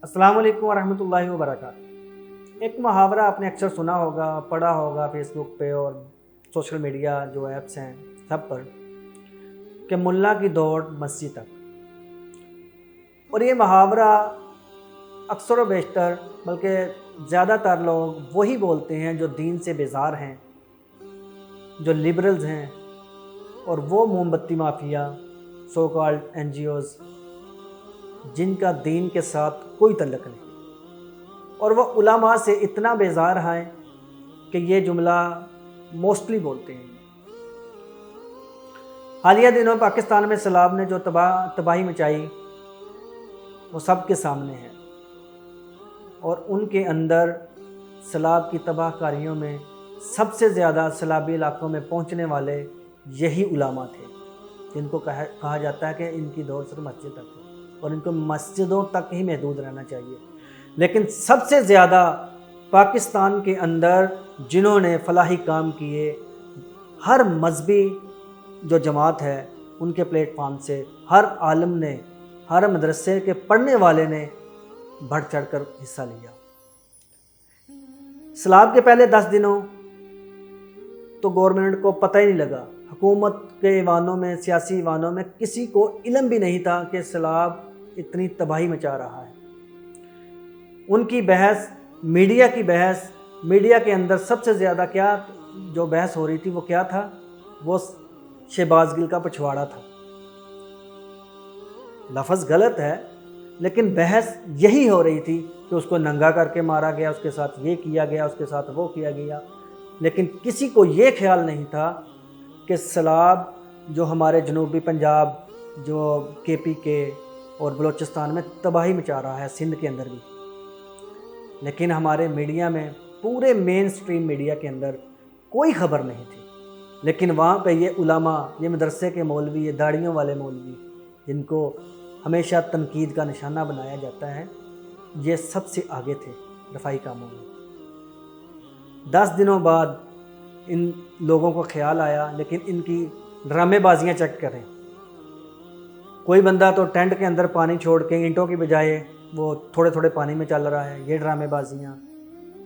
अस्सलाम वालेकुम वरहमतुल्लाहि वबरकातुहू। एक मुहावरा आपने अक्सर सुना होगा, पढ़ा होगा फेसबुक पे और सोशल मीडिया जो ऐप्स हैं सब पर, कि मुल्ला की दौड़ मस्जिद तक। और ये मुहावरा अक्सर व बेशतर बल्कि ज़्यादातर लोग वही बोलते हैं जो दीन से बेजार हैं, जो लिबरल्स हैं और वो मोमबत्ती माफिया सो कॉल्ड NGOs जिनका दीन के साथ कोई तल्लुक़ नहीं, और वह उलमा से इतना बेजार हैं कि ये जुमला मोस्टली बोलते हैं। हालिया दिनों पाकिस्तान में सैलाब ने जो तबाही मचाई वो सब के सामने है, और उनके अंदर सैलाब की तबाहकारियों में सबसे ज़्यादा सैलाबी इलाकों में पहुंचने वाले यही उलमा थे, जिनको कहा जाता है कि इनकी दौड़ सिर्फ मस्जिद तक है और इनको मस्जिदों तक ही महदूद रहना चाहिए। लेकिन सबसे ज़्यादा पाकिस्तान के अंदर जिन्होंने फलाही काम किए, हर मजहबी जो जमात है उनके प्लेटफार्म से हर आलिम ने, हर मदरसे के पढ़ने वाले ने बढ़ चढ़ कर हिस्सा लिया। सैलाब के पहले 10 दिनों तो गवर्नमेंट को पता ही नहीं लगा, हुकूमत के ईवानों में, सियासी ईवानों में किसी को इल्म भी नहीं था कि सैलाब इतनी तबाही मचा रहा है। उनकी बहस, मीडिया की बहस, मीडिया के अंदर सबसे ज़्यादा क्या जो बहस हो रही थी वो क्या था, वो शहबाज गिल का पिछवाड़ा था। लफ्ज़ गलत है लेकिन बहस यही हो रही थी कि उसको नंगा करके मारा गया, उसके साथ ये किया गया, उसके साथ वो किया गया। लेकिन किसी को ये ख्याल नहीं था कि सैलाब जो हमारे जनूबी पंजाब, जो KPK और बलूचिस्तान में तबाही मचा रहा है, सिंध के अंदर भी। लेकिन हमारे मीडिया में, पूरे मेन स्ट्रीम मीडिया के अंदर कोई ख़बर नहीं थी। लेकिन वहाँ पे ये उलमा, ये मदरसे के मौलवी, ये दाढ़ियों वाले मौलवी, जिनको हमेशा तनकीद का निशाना बनाया जाता है, ये सबसे आगे थे रफ़ाई कामों में। 10 दिनों बाद इन लोगों को ख्याल आया, लेकिन इनकी ड्रामेबाजियाँ चेक करें। कोई बंदा तो टेंट के अंदर पानी छोड़ के ईंटों की बजाय वो थोड़े थोड़े पानी में चल रहा है, ये ड्रामेबाजियाँ।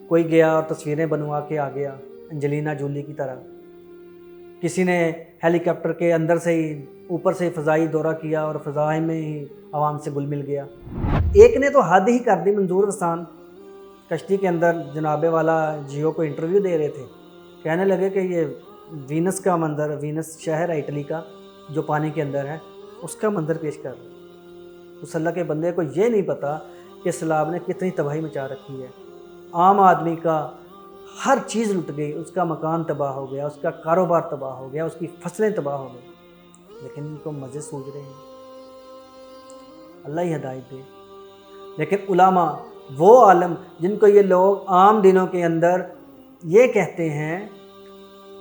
कोई गया और तस्वीरें बनवा के आ गया एंजेलिना जूली की तरह। किसी ने हेलीकॉप्टर के अंदर से ही, ऊपर से फ़ज़ाई दौरा किया और फ़ज़ाई में ही आवाम से घुल मिल गया। एक ने तो हद ही कर दी, मंजूर हसन कश्ती के अंदर जनाबे वाला जियो को इंटरव्यू दे रहे थे, कहने लगे कि ये वीनस का मंज़र, वीनस शहर है इटली का जो पानी के अंदर है, उसका मंज़र पेश कर रहे। उस अल्लाह के बंदे को ये नहीं पता कि सैलाब ने कितनी तबाही मचा रखी है। आम आदमी का हर चीज़ लुट गई, उसका मकान तबाह हो गया, उसका कारोबार तबाह हो गया, उसकी फसलें तबाह हो गई, लेकिन इनको मज़े सूझ रहे हैं। अल्लाह ही हिदायत दे। लेकिन उलमा, वो आलम जिनको ये लोग आम दिनों के अंदर ये कहते हैं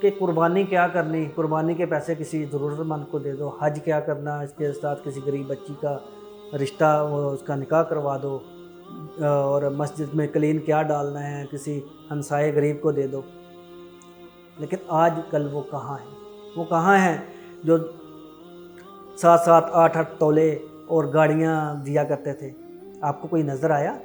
कि कुर्बानी क्या करनी, कुर्बानी के पैसे किसी ज़रूरतमंद को दे दो, हज क्या करना, इसके साथ किसी गरीब बच्ची का रिश्ता, वो उसका निकाह करवा दो, और मस्जिद में कलीन क्या डालना है, किसी हमसाए गरीब को दे दो। लेकिन आज कल वो कहाँ हैं? वो कहाँ हैं जो 7-7, 8-8 तोले और गाड़ियाँ दिया करते थे? आपको कोई नज़र आया?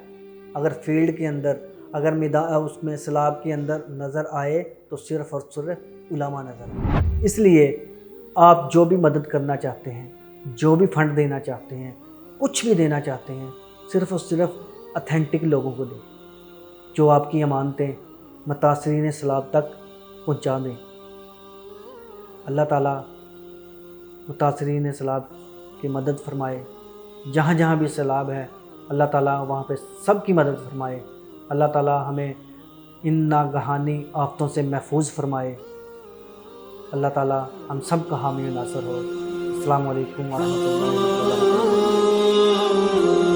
अगर फील्ड के अंदर, अगर मैदान उसमें सैलाब के अंदर नज़र आए तो सिर्फ़ और सिर्फ उलमा नज़र आए। इसलिए आप जो भी मदद करना चाहते हैं, जो भी फंड देना चाहते हैं, कुछ भी देना चाहते हैं, सिर्फ़ और सिर्फ ऑथेंटिक लोगों को दें, जो आपकी अमानतें मुतासिरीन सैलाब तक पहुँचा दें। अल्लाह ताला मुतासिरीन सैलाब की मदद फरमाए। जहाँ जहाँ भी सैलाब है, अल्लाह ताला वहाँ पे सब की मदद फरमाए। अल्लाह ताला हमें इन नागहानी आफ़तों से महफूज फरमाए। अल्लाह ताला हम सब का हामी नासर हो। अस्सलामु अलैकुम व रहमतुल्लाहि व बरकातुहू।